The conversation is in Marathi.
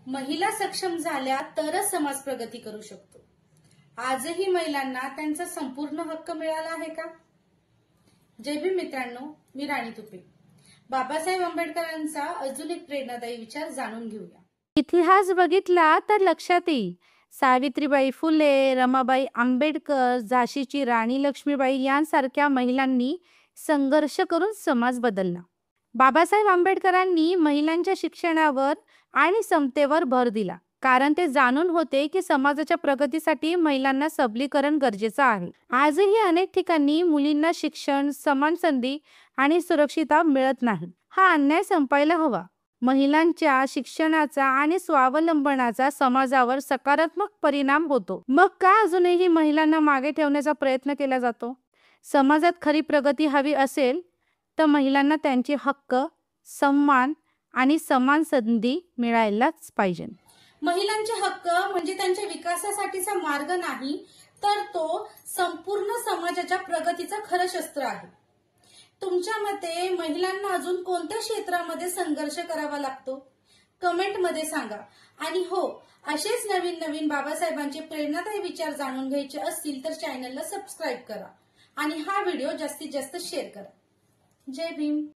महिला सक्षम झाल्या तरच समाज प्रगती करू शकतो. आजही महिलांना त्यांचा संपूर्ण हक्क मिळाला आहे का? जय भीम मित्रांनो, मी राणी तुपे. बाबासाहेब आंबेडकरांचा अजून एक प्रेरणादायी विचार जाणून घेऊया. इतिहास बघितला तर लक्षात येईल, सावित्रीबाई फुले, रमाबाई आंबेडकर, झाशीची राणी लक्ष्मीबाई यांसारख्या महिलांनी संघर्ष करून समाज बदलला. बाबासाहेब आंबेडकरांनी महिलांच्या शिक्षणावर आणि समतेवर भर दिला, कारण ते जाणून होते की समाजाच्या प्रगतीसाठी महिलांना सबलीकरण गरजेचं आहे. आजही अनेक ठिकाणी मुलींना शिक्षण, समान संधी आणि सुरक्षितता मिळत नाही. हा अन्याय संपायला हवा. महिलांच्या शिक्षणाचा आणि स्वावलंबनाचा समाजावर सकारात्मक परिणाम होतो. मग का अजूनही महिलांना मागे ठेवण्याचा प्रयत्न केला जातो? समाजात खरी प्रगती हवी असेल तर महिलांना त्यांचे हक्क, सन्मान आणि समान संधी मिळायलाच पाहिजे. महिलांचे हक्क म्हणजे त्यांच्या विकासासाठीचा मार्ग नाही, तर तो संपूर्ण समाजाच्या प्रगतीचा खरं शस्त्र आहे. तुमच्या मते महिलांना अजून कोणत्या क्षेत्रामध्ये संघर्ष करावा लागतो? कमेंटमध्ये सांगा. आणि हो, असेच नवीन नवीन बाबासाहेबांचे प्रेरणादायी विचार जाणून घ्यायचे असतील तर चॅनलला सबस्क्राईब करा आणि हा व्हिडिओ जास्तीत जास्त शेअर करा. जय भीम.